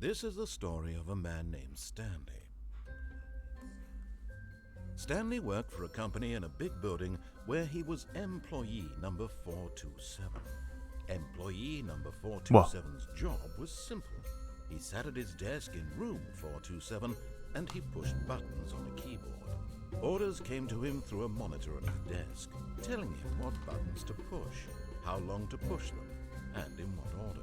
This is the story of a man named Stanley. Stanley worked for a company in a big building where he was employee number 427. Employee number 427's job was simple. He sat at his desk in room 427 and he pushed buttons on a keyboard. Orders came to him through a monitor on his desk, telling him what buttons to push, how long to push them, and in what order.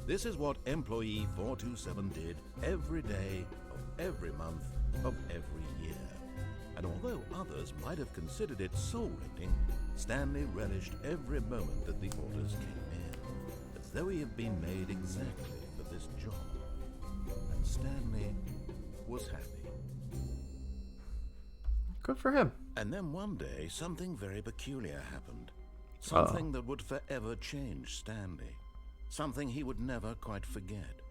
This is what employee 427 did every day of every month of every year. And although others might have considered it soul-rending, Stanley relished every moment that the orders came in, as though he had been made exactly for this job. And Stanley was happy. Good for him. And then one day, something very peculiar happened. Something that would forever change Stanley. Something he would never quite forget.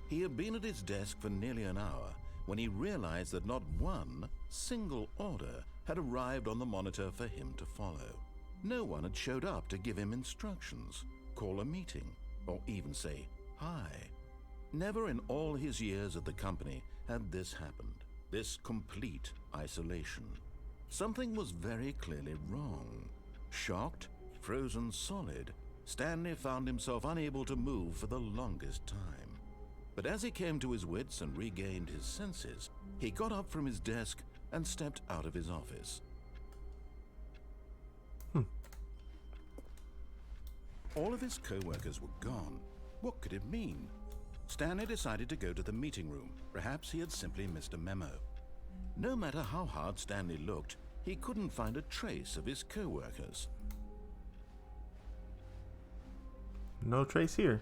He had been at his desk for nearly an hour when he realized that not one single order had arrived on the monitor for him to follow. No one had showed up to give him instructions, call a meeting, or even say hi. Never in all his years at the company had this happened. This complete isolation. Something was very clearly wrong. Shocked, frozen solid, Stanley found himself unable to move for the longest time. But as he came to his wits and regained his senses, he got up from his desk and stepped out of his office. All of his co-workers were gone. What could it mean? Stanley decided to go to the meeting room. Perhaps he had simply missed a memo. No matter how hard Stanley looked, he couldn't find a trace of his co-workers. No trace here.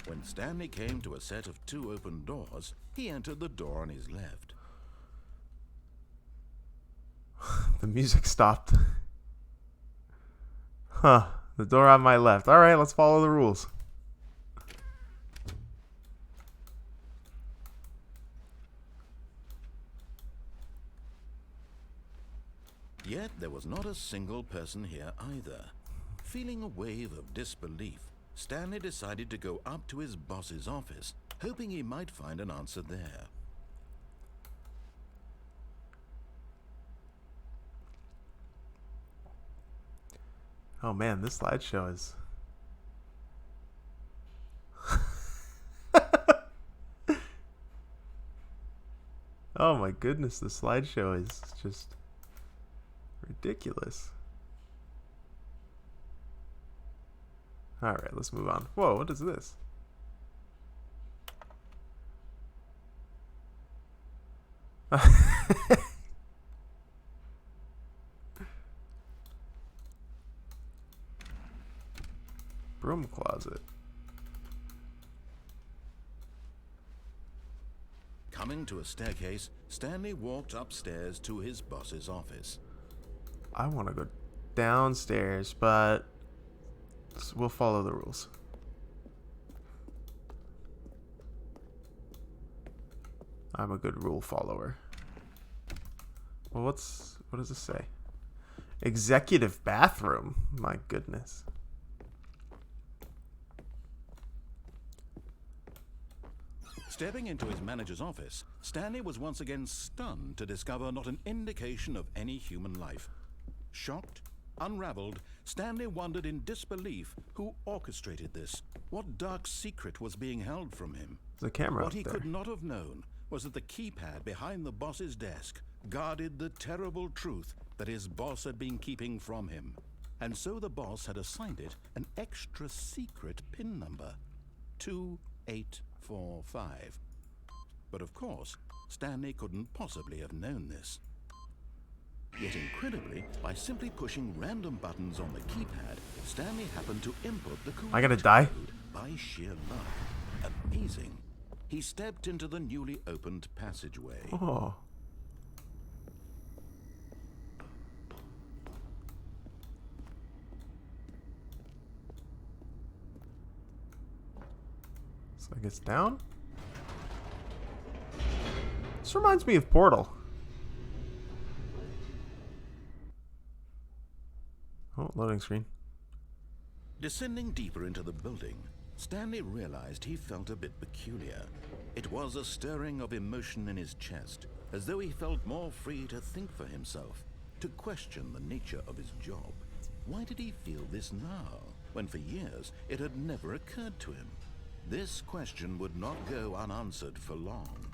When Stanley came to a set of 2 open doors, he entered the door on his left. The music stopped. Huh. The door on my left. Alright, let's follow the rules. Yet there was not a single person here either. Feeling a wave of disbelief, Stanley decided to go up to his boss's office, hoping he might find an answer there. Oh man, this slideshow is... Oh my goodness, the slideshow is just ridiculous. Alright, let's move on. Whoa, what is this? Broom closet. Coming to a staircase, Stanley walked upstairs to his boss's office. I want to go downstairs, but we'll follow the rules. I'm a good rule follower. Well, what does this say? Executive bathroom. My goodness. Stepping into his manager's office, Stanley was once again stunned to discover not an indication of any human life. Shocked, unraveled, Stanley wondered in disbelief who orchestrated this. What dark secret was being held from him? There's a camera What up he there. could not have known was that the keypad behind the boss's desk guarded the terrible truth that his boss had been keeping from him. And so the boss had assigned it an extra secret PIN number, 2845. But of course, Stanley couldn't possibly have known this. Yet incredibly, by simply pushing random buttons on the keypad, Stanley happened to input the correct Am I gonna die? code by sheer luck. Amazing. He stepped into the newly opened passageway. Oh. So I guess down? This reminds me of Portal. Oh, loading screen. Descending deeper into the building, Stanley realized he felt a bit peculiar. It was a stirring of emotion in his chest, as though he felt more free to think for himself, to question the nature of his job. Why did he feel this now, when for years it had never occurred to him? This question would not go unanswered for long.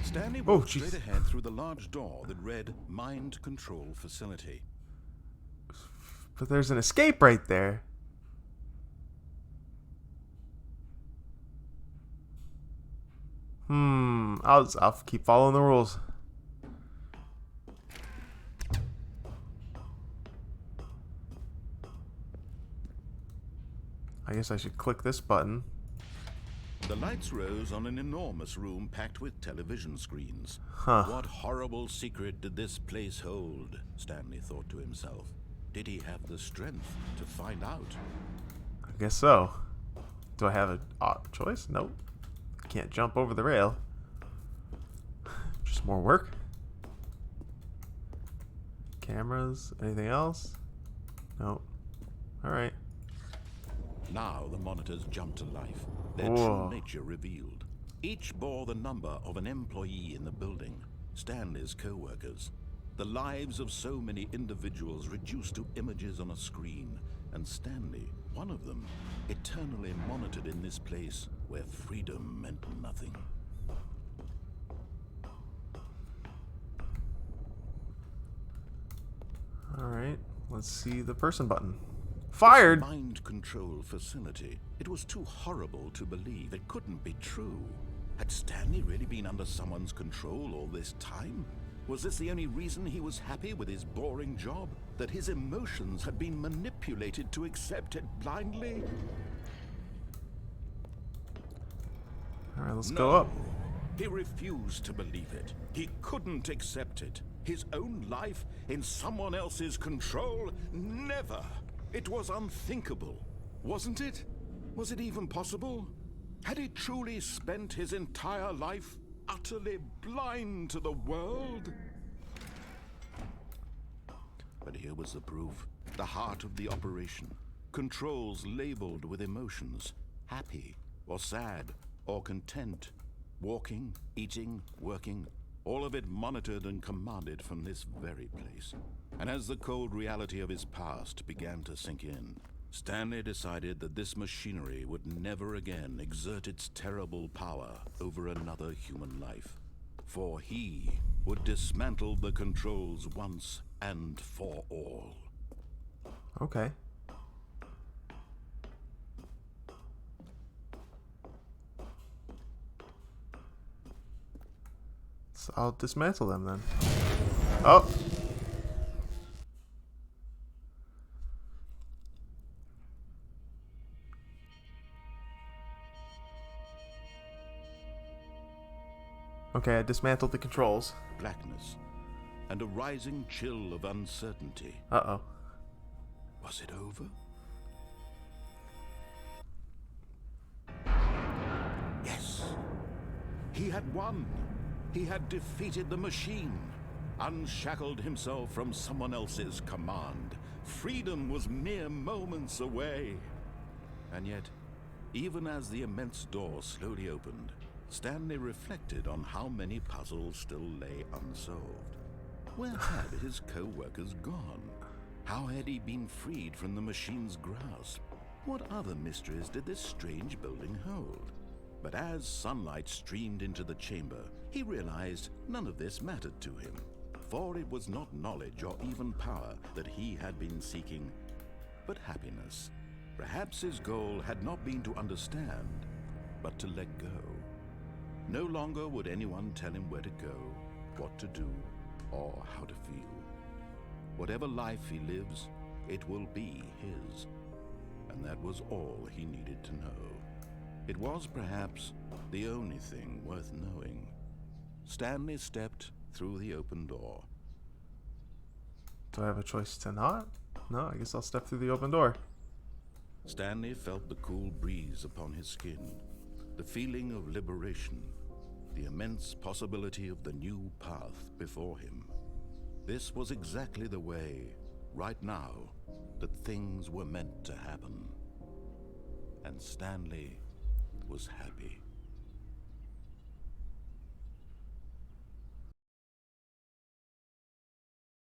Stanley walked straight ahead through the large door that read Mind Control Facility. But there's an escape right there. I'll keep following the rules. I guess I should click this button. The lights rose on an enormous room packed with television screens. Huh. What horrible secret did this place hold? Stanley thought to himself. Did he have the strength to find out? I guess so. Do I have a choice? Nope. I can't jump over the rail. Just more work. Cameras? Anything else? Nope. Alright. Now the monitors jumped to life, their Whoa. true nature revealed. Each bore the number of an employee in the building, Stanley's co-workers. The lives of so many individuals reduced to images on a screen, and Stanley, one of them, eternally monitored in this place where freedom meant nothing. Alright, let's see the person button. Fired! Mind control facility. It was too horrible to believe. It couldn't be true. Had Stanley really been under someone's control all this time? Was this the only reason he was happy with his boring job? That his emotions had been manipulated to accept it blindly? Alright, let's go up. He refused to believe it. He couldn't accept it. His own life in someone else's control? Never! It was unthinkable, wasn't it? Was it even possible? Had he truly spent his entire life utterly blind to the world? But here was the proof. The heart of the operation. Controls labeled with emotions. Happy, or sad, or content. Walking, eating, working. All of it monitored and commanded from this very place. And as the cold reality of his past began to sink in, Stanley decided that this machinery would never again exert its terrible power over another human life. For he would dismantle the controls once and for all. Okay. So I'll dismantle them then. Oh! Okay, I dismantled the controls. Blackness and a rising chill of uncertainty. Uh-oh. Was it over? Yes. He had won. He had defeated the machine, unshackled himself from someone else's command. Freedom was mere moments away. And yet, even as the immense door slowly opened, Stanley reflected on how many puzzles still lay unsolved. Where had his co-workers gone? How had he been freed from the machine's grasp? What other mysteries did this strange building hold? But as sunlight streamed into the chamber, he realized none of this mattered to him. For it was not knowledge or even power that he had been seeking, but happiness. Perhaps his goal had not been to understand, but to let go. No longer would anyone tell him where to go, what to do, or how to feel. Whatever life he lives, it will be his. And that was all he needed to know. It was perhaps the only thing worth knowing. Stanley stepped through the open door. Do I have a choice to not? No, I guess I'll step through the open door. Stanley felt the cool breeze upon his skin. The feeling of liberation, the immense possibility of the new path before him. This was exactly the way, right now, that things were meant to happen. And Stanley was happy.